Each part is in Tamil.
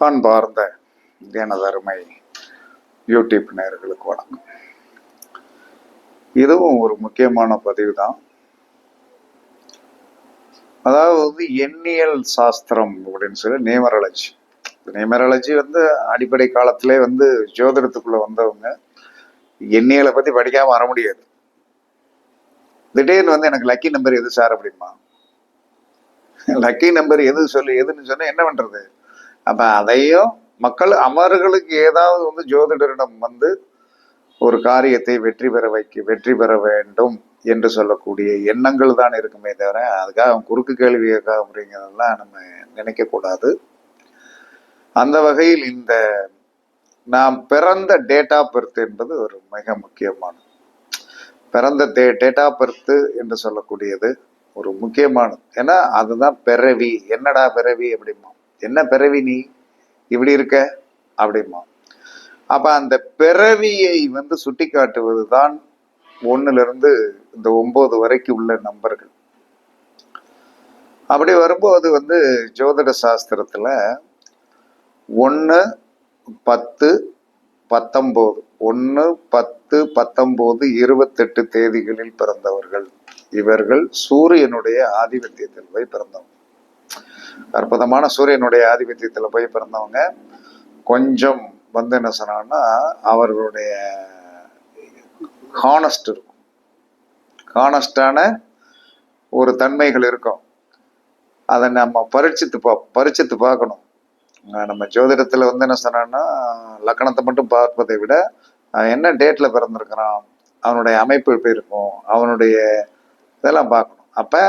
அன்பார்ந்த எனதருமை யூடியூப் நேயர்களுக்கு வணக்கம். இதுவும் ஒரு முக்கியமான பதிவு தான். அதாவது எண்ணியல் சாஸ்திரம் அப்படின்னு சொல்லி நியூமராலஜி. நியூமராலஜி அடிப்படை காலத்திலே ஜோதிடத்துக்குள்ள வந்தவங்க எண்ணியலை பத்தி படிக்காம வர முடியாது. திடீர்னு எனக்கு லக்கி நம்பர் எது சார் அப்படிமா, லக்கி நம்பர் எதுன்னு சொன்னா என்ன பண்றது? அப்ப அதையும் மக்கள் அவர்களுக்கு ஏதாவது ஜோதிடரிடம் ஒரு காரியத்தை வெற்றி பெற வேண்டும் என்று சொல்லக்கூடிய எண்ணங்கள் தான் இருக்குமே தவிர அதுக்காக குறுக்கு கேள்வி கேட்க அப்படிங்கிறதெல்லாம் நம்ம நினைக்க கூடாது. அந்த வகையில் இந்த நாம் பிறந்த டேட் ஆஃப் பர்த் என்பது ஒரு மிக முக்கியமானது. பிறந்த டேட் ஆஃப் பர்த் என்று சொல்லக்கூடியது ஒரு முக்கியமானது. ஏன்னா அதுதான் பிறவி. என்னடா பிறவி அப்படிமா, என்ன பிறவி நீ இப்படி இருக்க அப்படிமா. அப்ப அந்த பிறவியை சுட்டி காட்டுவது தான் 1 இந்த 9 வரைக்கும் உள்ள நம்பர்கள். அப்படி வரும்போது ஜோதிட சாஸ்திரத்துல 1, 10, 19 1, 10, 19, 28 தேதிகளில் பிறந்தவர்கள் இவர்கள் சூரியனுடைய ஆதிபத்தியத்தில் போய் பிறந்தவங்க. அற்புதமான சூரியனுடைய ஆதிபத்தியத்துல போய் பிறந்தவங்க. கொஞ்சம் என்ன சொன்னாங்கன்னா அவர்களுடைய ஹானஸ்ட் இருக்கும், ஹானஸ்டான ஒரு தன்மைகள் இருக்கும். அதை நம்ம பரிச்சித்து பார்க்கணும். நம்ம ஜோதிடத்துல என்ன சொன்னா லக்கணத்தை மட்டும் பார்ப்பதை விட என்ன டேட்ல பிறந்திருக்கிறான், அவனுடைய அமைப்பு எப்படி இருக்கும், அவனுடைய இதெல்லாம் பார்க்கணும். அப்ப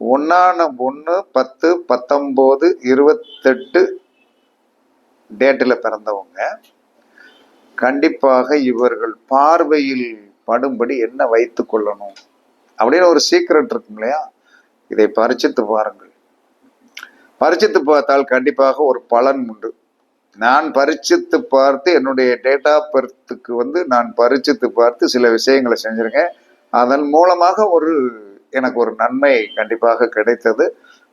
1, 10, 19, 28 டேட்டில் பிறந்தவங்க கண்டிப்பாக இவர்கள் பார்வையில் படும்படி என்ன வைத்து கொள்ளணும் அப்படின்னு ஒரு சீக்ரெட் இருக்கும் இல்லையா? இதை பரிச்சித்து பாருங்கள். பரிச்சித்து பார்த்தால் கண்டிப்பாக ஒரு பலன் உண்டு. நான் பரிச்சித்து பார்த்து என்னுடைய டேட் ஆஃப் பர்த்துக்கு நான் பரிச்சித்து பார்த்து சில விஷயங்களை செஞ்சிருக்கேன். அதன் மூலமாக எனக்கு ஒரு நன்மை கண்டிப்பாக கிடைத்தது.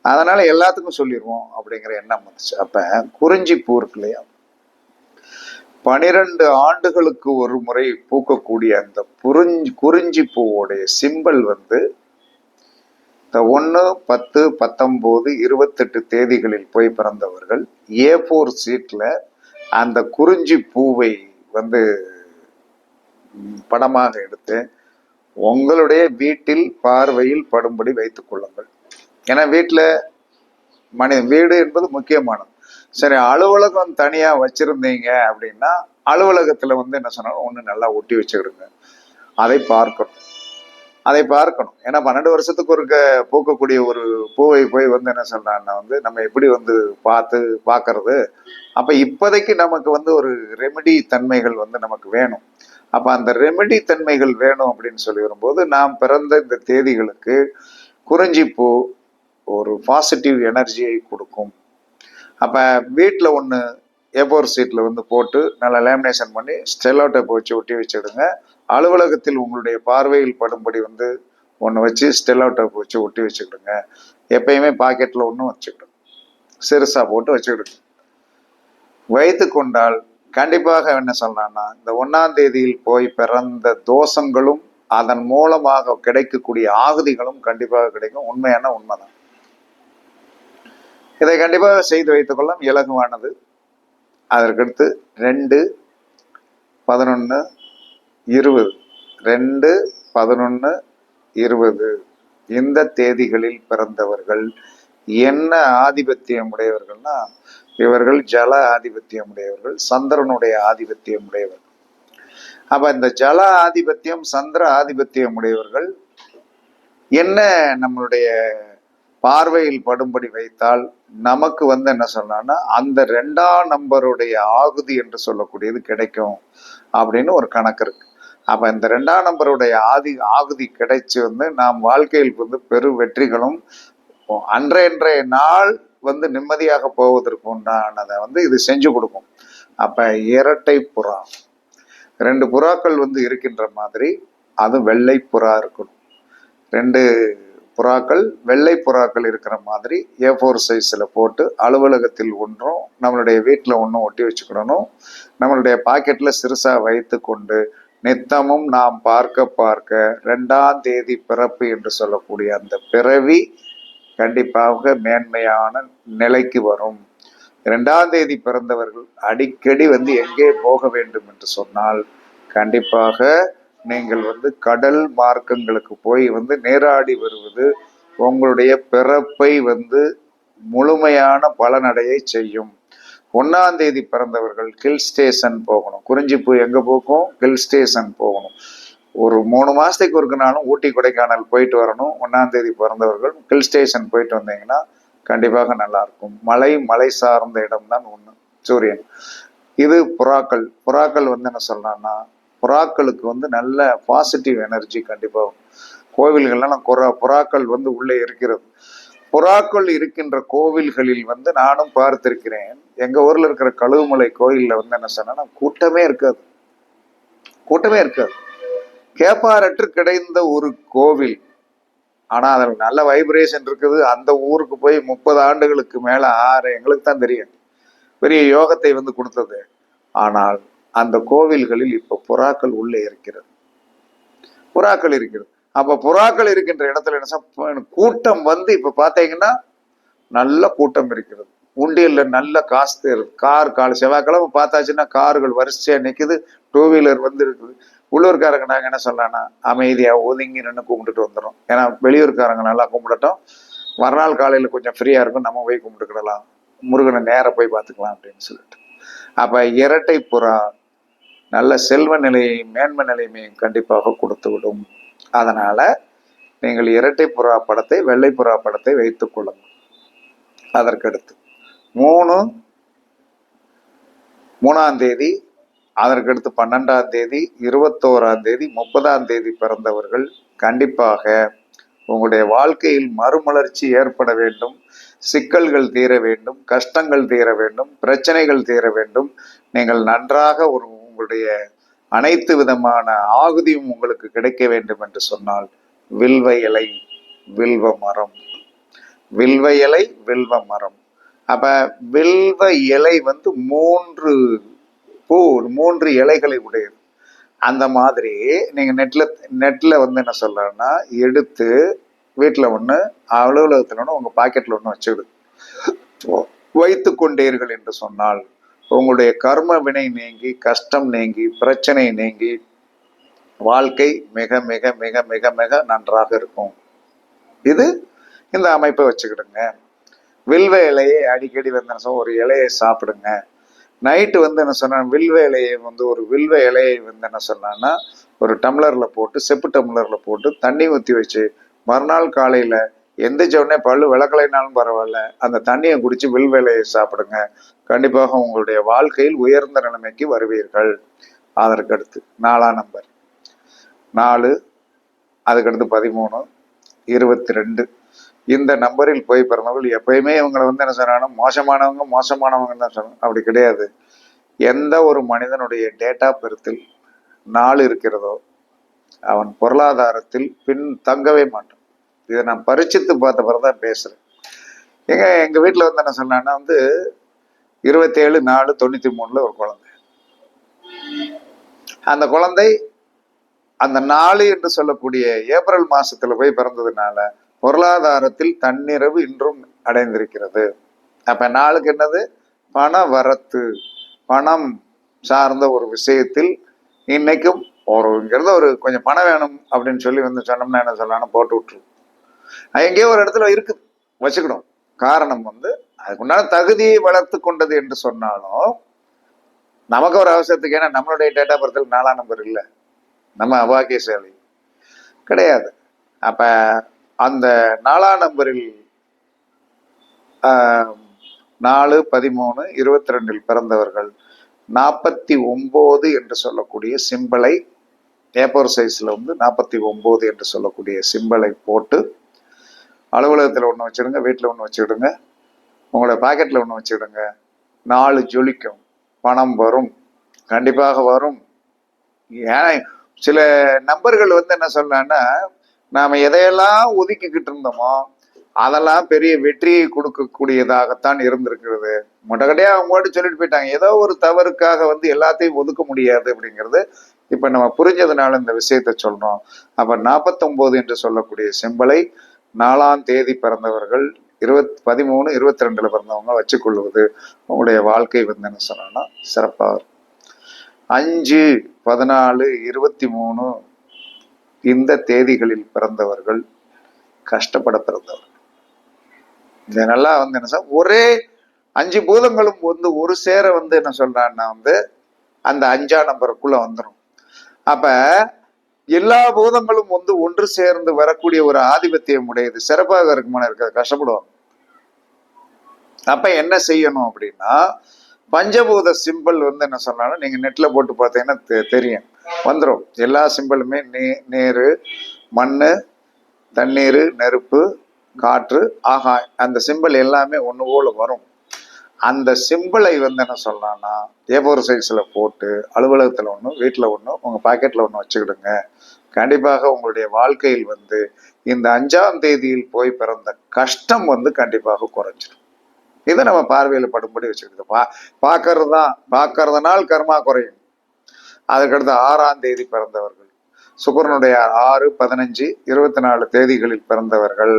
அதனால எல்லாத்துக்கும் சொல்லிடுவோம் அப்படிங்கிற எண்ணம் வந்துச்சு. அப்ப குறிஞ்சி பூ இருக்கு இல்லையா, 12 ஆண்டுகளுக்கு ஒரு முறை பூக்கக்கூடிய அந்த குறிஞ்சி பூவோடைய சிம்பல் இந்த 1, 10, 19, 28 தேதிகளில் போய் பிறந்தவர்கள் A4 சீட்ல அந்த குறிஞ்சி பூவை படமாக எடுத்து உங்களுடைய வீட்டில் பார்வையில் படும்படி வைத்துக் கொள்ளுங்கள். ஏன்னா வீடு என்பது முக்கியமானது. சரி, அலுவலகம் தனியா வச்சிருந்தீங்க அப்படின்னா அலுவலகத்துல என்ன சொன்னாலும் ஒண்ணு நல்லா ஒட்டி வச்சுக்கிடுங்க. அதை பார்க்கணும். ஏன்னா 12 வருஷத்துக்கு ஒரு பூக்கக்கூடிய ஒரு பூவை போய் என்ன சொல்றான்னா நம்ம எப்படி பார்க்கறது. அப்ப இப்போதைக்கு நமக்கு ஒரு ரெமெடி தன்மைகள் நமக்கு வேணும். அப்ப அந்த ரெமெடி தன்மைகள் வேணும் அப்படின்னு சொல்லி வரும்போது நாம் பிறந்த இந்த தேதிகளுக்கு குறிஞ்சி பூ ஒரு பாசிட்டிவ் எனர்ஜியை கொடுக்கும். அப்ப வீட்டுல ஒண்ணு A4 சீட்ல போட்டு நல்லா லேமினேஷன் பண்ணி ஸ்டெல்லோ டேப் வச்சு ஒட்டி வச்சுடுங்க. அலுவலகத்தில் உங்களுடைய பார்வையில் படும்படி ஒன்று வச்சு ஸ்டெல்லோ டேப் வச்சு ஒட்டி வச்சுக்கிடுங்க. எப்பயுமே பாக்கெட்ல ஒன்றும் வச்சுக்கிடுங்க, சிறுசா போட்டு வச்சுக்கிடுங்க. வைத்து கொண்டால் கண்டிப்பாக என்ன சொல்றான்னா இந்த 1ஆம் தேதியில் போய் பிறந்த தோஷங்களும் அதன் மூலமாக கிடைக்கக்கூடிய ஆகுதிகளும் கண்டிப்பாக கிடைக்கும். உண்மைதான். இதை கண்டிப்பாக செய்து வைத்துக் கொள்ளலாம், இலகுவானது. அதற்கடுத்து 2, 11, 20 2, 11, 20 இந்த தேதிகளில் பிறந்தவர்கள் என்ன ஆதிபத்தியம் உடையவர்கள்னா இவர்கள் ஜல ஆதிபத்தியம் உடையவர்கள், சந்திரனுடைய ஆதிபத்தியம் உடையவர்கள். அப்ப இந்த ஜல ஆதிபத்தியம் சந்திர ஆதிபத்தியம் உடையவர்கள் என்ன நம்மளுடைய பார்வையில் படும்படி வைத்தால் நமக்கு என்ன சொன்னா அந்த 2ஆம் நம்பருடைய ஆகுதி என்று சொல்லக்கூடியது கிடைக்கும் அப்படின்னு ஒரு கணக்கு இருக்கு. அப்ப இந்த 2ஆம் நம்பருடைய ஆகுதி கிடைச்சு நாம் வாழ்க்கையில் பெரு வெற்றிகளும் அன்றைய நாள் நிம்மதியாக போவதற்கு உண்டானதை இது செஞ்சு கொடுக்கும். அப்ப இரட்டை புறா 2 புறாக்கள் இருக்கின்ற மாதிரி அது வெள்ளை புறா இருக்கணும். 2 புறாக்கள், வெள்ளை புறாக்கள் இருக்கிற மாதிரி A4 சைஸில் போட்டு அலுவலகத்தில் ஒன்றும் நம்மளுடைய வீட்டில் ஒன்றும் ஒட்டி வச்சுக்கிடணும். நம்மளுடைய பாக்கெட்டில் சிறுசாக வைத்து கொண்டு நித்தமும் நாம் பார்க்க பார்க்க 2ஆம் தேதி பிறப்பு என்று சொல்லக்கூடிய அந்த பிறவி கண்டிப்பாக மேன்மையான நிலைக்கு வரும். 2ஆம் தேதி பிறந்தவர்கள் அடிக்கடி எங்கே போக வேண்டும் என்று சொன்னால் கண்டிப்பாக நீங்கள் கடல் மார்க்கங்களுக்கு போய் நீராடி வருவது உங்களுடைய பிறப்பை முழுமையான பலனடையை செய்யும். 1ஆம் தேதி பிறந்தவர்கள் ஹில் ஸ்டேஷன் போகணும். குறிஞ்சிப்பூ எங்க போகும்? ஹில் ஸ்டேஷன் போகணும். ஒரு 3 மாசத்துக்கு ஒருக்குனாலும் ஊட்டி கொடைக்கானல் போயிட்டு வரணும். 1ஆம் தேதி பிறந்தவர்கள் ஹில் ஸ்டேஷன் போயிட்டு வந்தீங்கன்னா கண்டிப்பாக நல்லா இருக்கும். மலை சார்ந்த இடம் தான் ஒண்ணு சூரியன். இது புறாக்கள். புறாக்கள் என்ன சொல்லலாம்னா, புறாக்களுக்கு நல்ல பாசிட்டிவ் எனர்ஜி கண்டிப்பா. கோவில்கள்லாம் புறாக்கள் உள்ளே இருக்கிறது. புறாக்கள் இருக்கின்ற கோவில்களில் நானும் பார்த்திருக்கிறேன். எங்க ஊர்ல இருக்கிற கழுகுமலை கோயில்ல என்ன சொன்னா கூட்டமே இருக்காது. கூட்டமே இருக்காது. கேப்பாரற்று கிடைந்த ஒரு கோவில். ஆனா அதுல நல்ல வைப்ரேஷன் இருக்குது. அந்த ஊருக்கு போய் 30 ஆண்டுகளுக்கு மேல எங்களுக்கு தான் தெரியும் பெரிய யோகத்தை கொடுத்தது. ஆனால் அந்த கோவில்களில் இப்ப புறாக்கள் உள்ளே இருக்கிறது. புறாக்கள் இருக்கிறது. அப்ப புறாக்கள் இருக்கின்ற இடத்துல என்ன கூட்டம் இப்ப பாத்தீங்கன்னா நல்ல கூட்டம் இருக்கிறது. உண்டியல்ல நல்ல காசு தேருது. கார் செவ்வாய்க்கிழமை பார்த்தாச்சுன்னா கார்கள் வரிசையா நிக்குது. 2 வீலர் இருக்குது. உள்ளூர்காரங்க நாங்க என்ன சொல்லலாம்னா அமைதியா ஒதுங்கி நின்று கும்பிட்டுட்டு வந்துடும். ஏன்னா வெளியூர்காரங்க நல்லா கும்பிடட்டும், மறுநாள் காலையில கொஞ்சம் ஃப்ரீயா இருக்கும், நம்ம போய் கும்பிட்டுக்கிடலாம், முருகனை நேர போய் பார்த்துக்கலாம் அப்படின்னு சொல்லிட்டு. அப்ப இரட்டை புறா நல்ல செல்வ நிலையை மேன்மை நிலைமையும் கண்டிப்பாக கொடுத்து விடும். அதனால நீங்கள் இரட்டை புறா படத்தை, வெள்ளை புறா படத்தை வைத்துக் கொள்ளுங்கள். அதற்கடுத்து 3ஆம் தேதி, அதற்கடுத்து 12ஆம் தேதி, 21ஆம் தேதி, 30ஆம் தேதி பிறந்தவர்கள் கண்டிப்பாக உங்களுடைய வாழ்க்கையில் மறுமலர்ச்சி ஏற்பட வேண்டும், சிக்கல்கள் தீர வேண்டும், கஷ்டங்கள் தீர வேண்டும், பிரச்சனைகள் தீர வேண்டும். நீங்கள் நன்றாக உங்களுடைய அனைத்து விதமான ஆகுதியும் உங்களுக்கு கிடைக்க வேண்டும் என்று சொன்னால் வில்வ இலை, வில்வ மரம். வில்வ இலை, வில்வ மரம். அப்ப வில்வ இலை 3 இலைகளை உடையது. அந்த மாதிரி நீங்க நெட்ல என்ன சொல்றேன்னா எடுத்து வீட்டுல ஒண்ணு, அலுவலகத்துல ஒண்ணு, உங்க பாக்கெட்ல ஒண்ணு வச்சுடு வைத்து கொண்டீர்கள் என்று சொன்னால் உங்களுடைய கர்ம வினை நீங்கி, கஷ்டம் நீங்கி, பிரச்சனை நீங்கி வாழ்க்கை மிக மிக மிக மிக மிக நன்றாக இருக்கும். இது இந்த அமைப்பை வச்சுக்கிடுங்க. வில்வ இலையை அடிக்கடி ஒரு இலையை சாப்பிடுங்க. நைட்டு என்ன சொன்னா வில்வ இலையை ஒரு வில்வ இலையை என்ன சொன்னான்னா ஒரு டம்ளர்ல போட்டு, செப்பு டம்ளர்ல போட்டு தண்ணி ஊற்றி வச்சு மறுநாள் காலையில எந்திரிச்ச உடனே பல்லு விளக்கலைனாலும் பரவாயில்ல, அந்த தண்ணியை குடிச்சு வில்வ இலையை சாப்பிடுங்க. கண்டிப்பாக உங்களுடைய வாழ்க்கையில் உயர்ந்த நிலைமைக்கு வருவீர்கள். அதற்கடுத்து 4ஆம் நம்பர் 4, அதுக்கடுத்து 13, 22 இந்த நம்பரில் போய் பிறந்தவர்கள் எப்பயுமே இவங்களை என்ன சொன்னாங்கன்னா மோசமானவங்க தான் சொல்லணும். அப்படி கிடையாது. எந்த ஒரு மனிதனுடைய டேட் ஆஃப் பர்த்தில் 4 இருக்கிறதோ அவன் பொருளாதாரத்தில் பின் தங்கவே மாட்டான். இதை நான் பரிச்சித்து பார்த்த பிறகுதான் பேசுறேன். எங்க வீட்டுல என்ன சொன்னான்னா 27/4/93 ஒரு குழந்தை. அந்த குழந்தை அந்த 4 என்று சொல்லக்கூடிய ஏப்ரல் மாசத்துல போய் பிறந்ததுனால பொருளாதாரத்தில் தன்னிறைவு இன்றும் அடைந்திருக்கிறது. அப்ப 4க்கு என்னது? பண வரத்து, பணம் சார்ந்த ஒரு விஷயத்தில் இன்னைக்கும் ஒரு கொஞ்சம் பணம் வேணும் அப்படின்னு சொல்லி சொன்னோம்னா என்ன சொல்லலாம், போட்டு விட்டுரும். எங்கேயோ ஒரு இடத்துல இருக்குது, வச்சுக்கணும். காரணம் அதுக்குண்டான தகுதியை வளர்த்து கொண்டது என்று சொன்னாலும் நமக்கு ஒரு அவசரத்துக்கு, ஏன்னா நம்மளுடைய டேட்டா பர்த்தில் 4ஆம் நம்பர் இல்லை, நம்ம அபாகியசாலி கிடையாது. அப்ப அந்த 4ஆம் நம்பரில் 4, 13, 22 பிறந்தவர்கள் 49 என்று சொல்லக்கூடிய சிம்பிளை A4 சைஸ்ல 49 என்று சொல்லக்கூடிய சிம்பிளை போட்டு அலுவலகத்தில் ஒன்று வச்சுடுங்க, வீட்டில் ஒன்று வச்சுடுங்க, உங்களோட பாக்கெட்ல ஒன்று வச்சுடுங்க. 4 ஜொலிக்கும், பணம் வரும், கண்டிப்பாக வரும். ஏன்னா சில நம்பர்கள் என்ன சொல்றாங்கன்னா நாம எதையெல்லாம் ஒதுக்கிக்கிட்டு இருந்தோமோ அதெல்லாம் பெரிய வெற்றியை கொடுக்கக்கூடியதாகத்தான் இருந்திருக்கிறது. முடகடையா அவங்க மட்டும் சொல்லிட்டு போயிட்டாங்க. ஏதோ ஒரு தவறுக்காக வந்து எல்லாத்தையும் ஒதுக்க முடியாது அப்படிங்கிறது இப்ப நம்ம புரிஞ்சதுனால இந்த விஷயத்த சொல்றோம். அப்ப 49 என்று சொல்லக்கூடிய சிம்பலை 4ஆம் தேதி பிறந்தவர்கள் 13, 22 பிறந்தவங்க வச்சுக்கொள்வது உங்களுடைய வாழ்க்கை வந்து என்ன சொன்னா சிறப்பாக இருக்கும். 5, 14, 23 இந்த தேதிகளில் பிறந்தவர்கள் கஷ்டப்பட பிறந்தவர்கள். இது நல்லா வந்து என்ன சொல்ற, ஒரே 5 பூதங்களும் வந்து ஒரு சேர வந்து என்ன சொல்றான்னா வந்து அந்த 5ஆம் நம்பருக்குள்ள வந்துடும். அப்ப எல்லா பூதங்களும் வந்து ஒன்று சேர்ந்து வரக்கூடிய ஒரு ஆதிபத்தியம் உடையது சிறப்பாக இருக்குமான இருக்காது, கஷ்டப்படுவாங்க. அப்ப என்ன செய்யணும் அப்படின்னா பஞ்சபூத சிம்பிள் வந்து என்ன சொன்னாலும் நீங்க நெட்ல போட்டு பார்த்தீங்கன்னா தெரியும், வந்துடும். எல்லா சிம்பிளுமே நீர், மண்ணு, தண்ணீர், நெருப்பு, காற்று, ஆகாயம், அந்த சிம்பிள் எல்லாமே ஒன்று போல வரும். அந்த சிம்பிளை வந்து என்ன சொல்லலாம்னா A4 சைஸ்ல போட்டு அலுவலகத்தில் ஒன்று, வீட்டில் ஒன்று, உங்கள் பாக்கெட்டில் ஒன்று வச்சுக்கிடுங்க. கண்டிப்பாக உங்களுடைய வாழ்க்கையில் வந்து இந்த 5ஆம் தேதியில் போய் பிறந்த கஷ்டம் வந்து கண்டிப்பாக குறைஞ்சிடும். இதை நம்ம பார்வையில் படும்படி வச்சுக்கிட்டு பார்க்கறது தான், பார்க்கறதுனால் கர்மா குறையும். அதுக்கடுத்து 6ஆம் தேதி பிறந்தவர்கள் சுக்கிரனுடைய 6, 15, 24 தேதிகளில் பிறந்தவர்கள்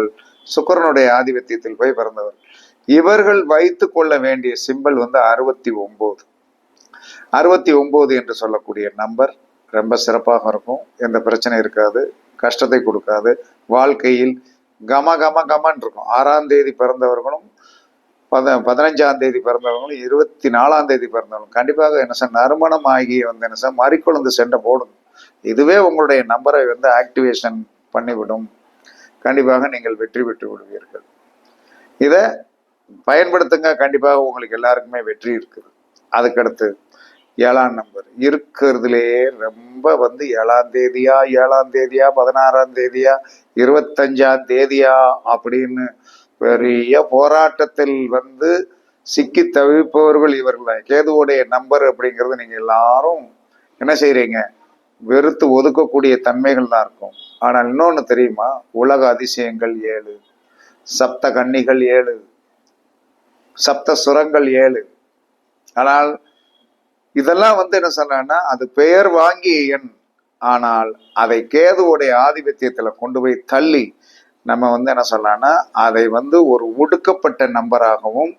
சுக்கிரனுடைய ஆதிபத்தியத்தில் போய் பிறந்தவர்கள். இவர்கள் வைத்து கொள்ள வேண்டிய சிம்பல் வந்து 69. 69 என்று சொல்லக்கூடிய நம்பர் ரொம்ப சிறப்பாக இருக்கும். எந்த பிரச்சனை இருக்காது, கஷ்டத்தை கொடுக்காது, வாழ்க்கையில் கம கம கமன் இருக்கும். 6ஆம் தேதி பிறந்தவர்களும் 15ஆம் தேதி பிறந்தவங்களும் 24ஆம் தேதி பிறந்தவங்களும் கண்டிப்பாக என்ன சார் நறுமணம் ஆகி வந்து என்ன சார் மறிக்குழந்து சென்ற போடும். இதுவே உங்களுடைய நம்பரை வந்து ஆக்டிவேஷன் பண்ணிவிடும். கண்டிப்பாக நீங்கள் வெற்றி பெற்று விடுவீர்கள். இதை பயன்படுத்துங்க, கண்டிப்பாக உங்களுக்கு எல்லாருக்குமே வெற்றி இருக்குது. அதுக்கடுத்து 7ஆம் நம்பர் இருக்கிறதுலேயே ரொம்ப வந்து 7ஆம் தேதியா 16ஆம் தேதியா 25ஆம் தேதியா அப்படின்னு பெரிய போராட்டத்தில் வந்து சிக்கி தவிப்பவர்கள் இவர்கள் தான். கேதுவோடைய நம்பர் அப்படிங்கிறது நீங்க எல்லாரும் என்ன செய்யறீங்க, வெறுத்து ஒதுக்கக்கூடிய தன்மைகள் தான் இருக்கும். ஆனால் இன்னொன்னு தெரியுமா, உலக அதிசயங்கள் 7, சப்த கன்னிகள் 7, சப்த சுரங்கள் 7. ஆனால் இதெல்லாம் வந்து என்ன சொன்னா அது பெயர் வாங்கிய எண். ஆனால் அதை கேதுவோடைய ஆதிபத்தியத்துல கொண்டு போய் தள்ளி நம்ம வந்து என்ன சொல்லலாம்னா அதை வந்து ஒரு ஒடுக்கப்பட்ட நம்பராகவும்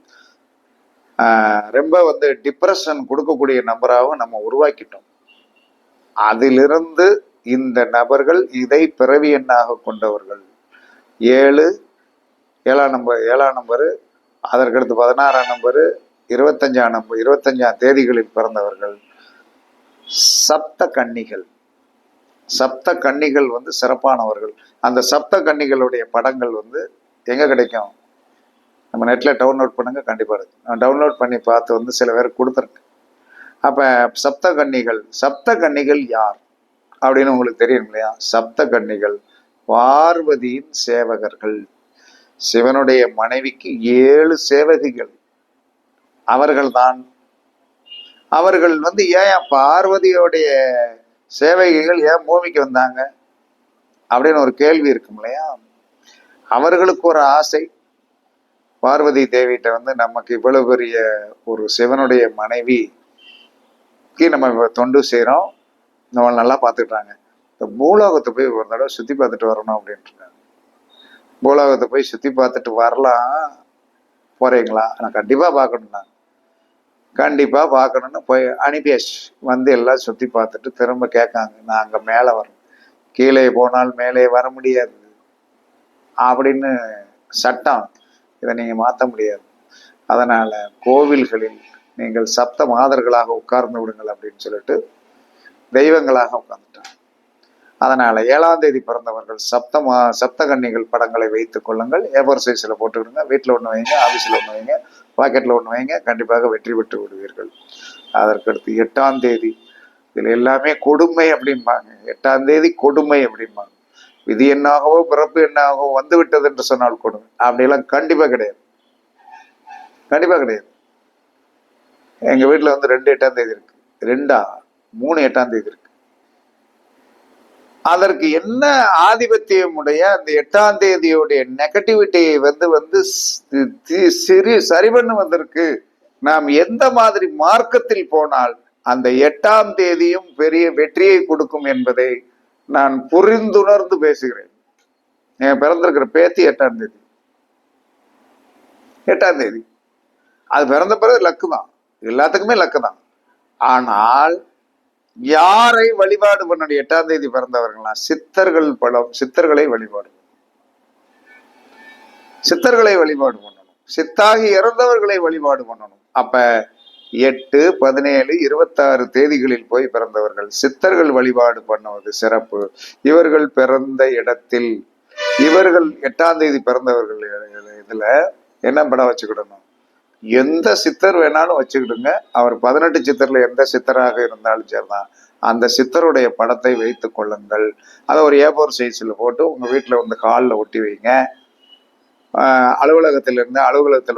ரொம்ப வந்து டிப்ரெஷன் கொடுக்கக்கூடிய நம்பராகவும் நம்ம உருவாக்கிட்டோம். அதிலிருந்து இந்த நபர்கள் இதை பிறவி எண்ணாக கொண்டவர்கள் 7, 7ஆம் நம்பரு, அதற்கடுத்து 16ஆம் நம்பரு, 25ஆம் தேதிகளில் பிறந்தவர்கள் சப்த கன்னிகள். சப்த கன்னிகள் வந்து சிறப்பானவர்கள். அந்த சப்த கன்னிகளுடைய படங்கள் வந்து எங்க கிடைக்கும், நம்ம நெட்ல டவுன்லோட் பண்ணுங்க, கண்டிப்பா இருக்கு. நான் டவுன்லோட் பண்ணி பார்த்து வந்து சில பேருக்கு கொடுத்துருக்கேன். அப்ப சப்த கன்னிகள் யார் அப்படின்னு உங்களுக்கு தெரியும் இல்லையா? சப்த கன்னிகள் பார்வதியின் சேவகர்கள். சிவனுடைய மனைவிக்கு 7 சேவகிகள். அவர்கள் வந்து ஏன் பார்வதியோடைய சேவகிகள் ஏன் பூமிக்கு வந்தாங்க அப்படின்னு ஒரு கேள்வி இருக்கும் இல்லையா? அவர்களுக்கு ஒரு ஆசை, பார்வதி தேவிட்ட வந்து நமக்கு இவ்வளவு பெரிய ஒரு சிவனுடைய மனைவிக்கு நம்ம தொண்டு செய்யறோம், நம்ம நல்லா பார்த்துக்கிட்டாங்க, இந்த பூலோகத்தை போய் ஒரு தடவை சுத்தி பார்த்துட்டு வரணும் அப்படின்ட்டு இருக்காங்க. பூலோகத்தை போய் சுத்தி பார்த்துட்டு வரலாம், போறீங்களா? நான் கண்டிப்பா பார்க்கணும்னா கண்டிப்பா பார்க்கணும்னு போய் அனுப்பியாச்சு. வந்து எல்லாம் சுத்தி பார்த்துட்டு திரும்ப கேட்காங்க, நான் அங்க மேலே வரணும், கீழே போனால் மேலே வர முடியாது அப்படின்னு சட்டம், இதை நீங்க மாற்ற முடியாது. அதனால கோவில்களில் நீங்கள் சப்த மாதர்களாக உட்கார்ந்து விடுங்கள் அப்படின்னு சொல்லிட்டு தெய்வங்களாக உட்கார்ந்துட்டாங்க. அதனால 7ஆம் தேதி பிறந்தவர்கள் சப்த கன்னிகள் படங்களை வைத்துக் கொள்ளுங்கள். A4 சைஸ்ல போட்டுக்கிடுங்க. வீட்டில் ஒன்று வைங்க, ஆபீஸ்ல ஒன்று வைங்க, பாக்கெட்ல ஒன்று வைங்க. கண்டிப்பாக வெற்றி பெற்று விடுவீர்கள். அதற்கடுத்து 8ஆம் தேதி, இதுல எல்லாமே கொடுமை அப்படிம்பாங்க. 8ஆம் தேதி கொடுமை அப்படிம்பாங்க. விதி என்னாகவோ பிறப்பு என்னாகவோ வந்து விட்டது என்று சொன்னால் கொடுமை. அப்படியெல்லாம் கண்டிப்பா கிடையாது, கண்டிப்பா கிடையாது. எங்க வீட்டுல வந்து 2 8ஆம் தேதி இருக்கு, 3 8ஆம் தேதி இருக்கு. அதற்கு என்ன ஆதிபத்தியம் உடைய அந்த 8ஆம் தேதியுடைய நெகட்டிவிட்டியை வந்து சரி பண்ணுவதற்கு நாம் எந்த மாதிரி மார்க்கத்தில் போனால் அந்த 8ஆம் தேதியும் பெரிய வெற்றியை கொடுக்கும் என்பதை நான் புரிந்துணர்ந்து பேசுகிறேன். என் பிறந்திருக்கிற பேத்தி 8ஆம் தேதி. 8ஆம் தேதி அது பிறந்த பிறகு லக்கு தான், எல்லாத்துக்குமே லக்கு தான். ஆனால் யாரை வழிபாடு பண்ணணும்? 8ஆம் தேதி பிறந்தவர்களா சித்தர்கள் பலம், சித்தர்களை வழிபாடு, சித்தர்களை வழிபாடு பண்ணணும், சித்தாகி இறந்தவர்களை வழிபாடு பண்ணணும். அப்ப 8, 17, 26 தேதிகளில் போய் பிறந்தவர்கள் சித்தர்கள் வழிபாடு பண்ணுவது சிறப்பு. இவர்கள் பிறந்த இடத்தில் இவர்கள் 8ஆம் தேதி பிறந்தவர்கள் இதுல என்ன படம் வச்சுக்கிடணும்? எந்த சித்தர் வேணாலும் வச்சுக்கிடுங்க. அவர் 18 சித்தர்ல எந்த சித்தராக இருந்தாலும் சரிதான், அந்த சித்தருடைய படத்தை வைத்துக் கொள்ளுங்கள். அதை ஒரு A4 சைஸ்ல போட்டு உங்க வீட்டுல வந்து ஹாலில் ஒட்டி வைங்க. அலுவலகத்தில்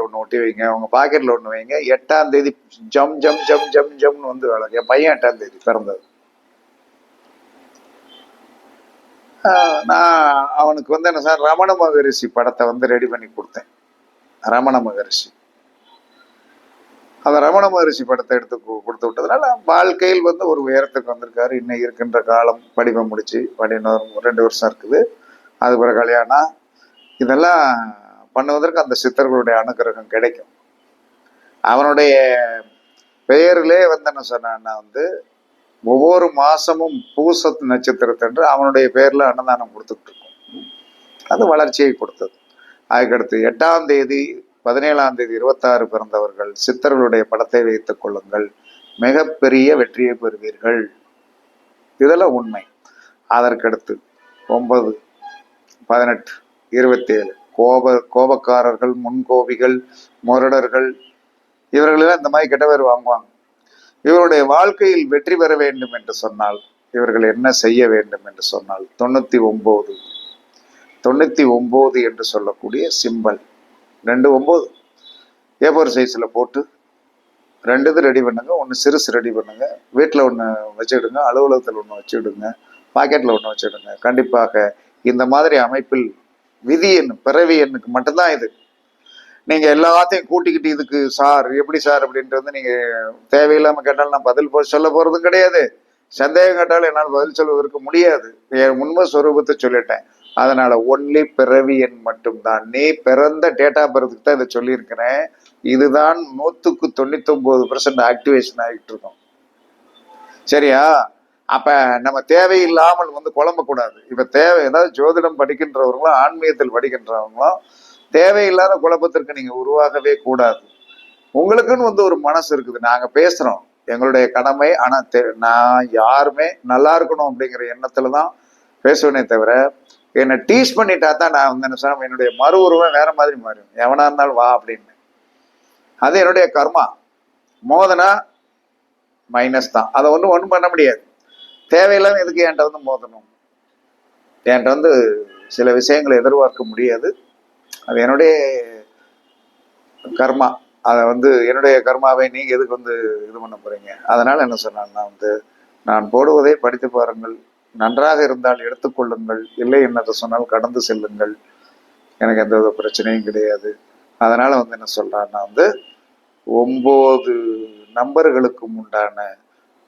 ஒன்று ஒட்டி வைங்க, உங்க பாக்கெட்ல ஒன்று வைங்க. 8ஆம் தேதி ஜம் ஜம் ஜம் ஜம் ஜம்னு வந்து வேலை. என் பையன் 8ஆம் தேதி பிறந்தது. நான் அவனுக்கு வந்து என்ன சார், ரமண மகரிஷி படத்தை வந்து ரெடி பண்ணி கொடுத்தேன். ரமண மகரிஷி, அந்த ரமண மகரிஷி படத்தை எடுத்து கொடுத்து விட்டதுனால வாழ்க்கையில் வந்து ஒரு உயரத்துக்கு வந்திருக்காரு. இன்னும் இருக்கின்ற காலம் படிப்பை முடிச்சு, 2 வருஷம் இருக்குது, அது பிறகு கல்யாணம், இதெல்லாம் பண்ணுவதற்கு அந்த சித்தர்களுடைய அனுகிரகம் கிடைக்கும். அவனுடைய பெயரிலே வந்து என்ன சொன்னான்னா வந்து ஒவ்வொரு மாசமும் பூச நட்சத்திரத்தன்று அவனுடைய பெயர்ல அன்னதானம் கொடுத்துட்டு இருக்கோம். அது வளர்ச்சியை கொடுத்தது. அதுக்கடுத்து 8ஆம் தேதி 17ஆம் தேதி 26 பிறந்தவர்கள் சித்தர்களுடைய படத்தை வைத்துக் கொள்ளுங்கள், மிகப்பெரிய வெற்றியை பெறுவீர்கள். இதெல்லாம் உண்மை. அதற்கடுத்து 9, 18, 27 கோபக்காரர்கள், முன்கோபிகள், முரடர்கள், இவர்களெல்லாம் இந்த மாதிரி கெட்ட பேர் வாங்குவாங்க. இவருடைய வாழ்க்கையில் வெற்றி பெற வேண்டும் என்று சொன்னால் இவர்கள் என்ன செய்ய வேண்டும் என்று சொன்னால் 99 என்று சொல்லக்கூடிய சிம்பல் 29 A4 சைஸ்ல போட்டு 2 இது ரெடி பண்ணுங்க. ஒன்று சிறுசு ரெடி பண்ணுங்க, வீட்டில் ஒன்று வச்சுக்கிடுங்க, அலுவலகத்தில் ஒன்று வச்சுக்கிடுங்க, பாக்கெட்ல ஒன்று வச்சுக்கிடுங்க. கண்டிப்பாக இந்த மாதிரி அமைப்பில் விதி எண், பிறவி எண்ணுக்கு மட்டும்தான் இது. நீங்க எல்லாத்தையும் கூட்டிக்கிட்டு இதுக்கு சார் எப்படி சார் அப்படின்ட்டு வந்து நீங்க தேவையில்லாம கேட்டாலும் நான் பதில் சொல்ல போறதும் கிடையாது. சந்தேகம் கேட்டாலும் என்னால் பதில் சொல்வதற்கு முடியாது. என் உண்மை சொரூபத்தை சொல்லிட்டேன். அதனால ஒன்லி பிறவி எண் மட்டும்தான். நீ பிறந்த டேட் ஆஃப் பர்த்துக்கு தான் இதை சொல்லியிருக்கிறேன். இதுதான் 199% ஆக்டிவேஷன் ஆகிட்டு இருக்கும். சரியா? அப்ப நம்ம தேவையில்லாமல் வந்து குழம்பக்கூடாது. இப்ப ஏதாவது ஜோதிடம் படிக்கின்றவங்களும் ஆன்மீகத்தில் படிக்கின்றவங்களும் தேவையில்லாத குழப்பத்திற்கு நீங்க உருவாகவே கூடாது. உங்களுக்குன்னு வந்து ஒரு மனசு இருக்குது, நாங்க பேசுறோம், எங்களுடைய கடமை. ஆனா நான் யாருமே நல்லா இருக்கணும் அப்படிங்கிற எண்ணத்துலதான் பேசுவேனே தவிர, என்னை டீஸ் பண்ணிட்டா தான் நான் வந்து என்ன சொன்ன என்னுடைய மறு உருவம் வேற மாதிரி மாறும். எவனா இருந்தாலும் வா அப்படின்னு. அது என்னுடைய கர்மா. மோதனா மைனஸ் தான். அதை ஒன்றும் பண்ண முடியாது. தேவையில்லாம எதுக்கு என்கிட்ட வந்து மோதணும்? என்கிட்ட வந்து சில விஷயங்களை எதிர்பார்க்க முடியாது. அது என்னுடைய கர்மா. அதை வந்து என்னுடைய கர்மாவை நீங்க எதுக்கு வந்து இது பண்ண போறீங்க? அதனால என்ன சொன்னான்னா வந்து நான் போடுவதை படித்து பாருங்கள், நன்றாக இருந்தால் எடுத்துக்கொள்ளுங்கள், இல்லை என்ன சொன்னால் கடந்து செல்லுங்கள், எனக்கு எந்த வித பிரச்சனையும் கிடையாது. அதனால வந்து என்ன சொல்றான்னா வந்து 9 நம்பர்களுக்கும் உண்டான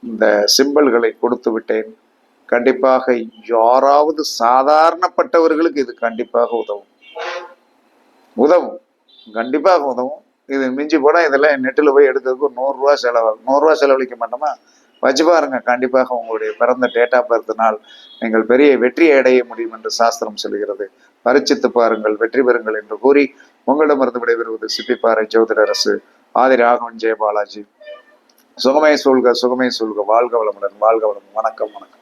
இந்த சிம்பல்களை கொடுத்து விட்டேன். கண்டிப்பாக யாராவது சாதாரணப்பட்டவர்களுக்கு இது கண்டிப்பாக உதவும், கண்டிப்பாக உதவும். இது மிஞ்சி போனா இதெல்லாம் நெட்டில் போய் எடுக்கிறதுக்கு 100 ரூபா செலவாகும். 100 ரூபா செலவழிக்க மாட்டோமா? வச்சு பாருங்க. கண்டிப்பாக உங்களுடைய பிறந்த டேட் ஆஃப் பர்த்னால் நீங்கள் பெரிய வெற்றியை அடைய முடியும் என்று சாஸ்திரம் சொல்கிறது. பரிச்சித்து பாருங்கள், வெற்றி பெறுங்கள் என்று கூறி உங்களிடமிருந்து விடைபெறுவது சிப்பிப்பாறை ஜோதிடரசு ஆதி ராகவன் ஜெயபாலாஜி. சுகமே சொல்க, சுகமே சொல்க. வாழ்க வளமுடன், வாழ்க வளம். வணக்கம், வணக்கம்.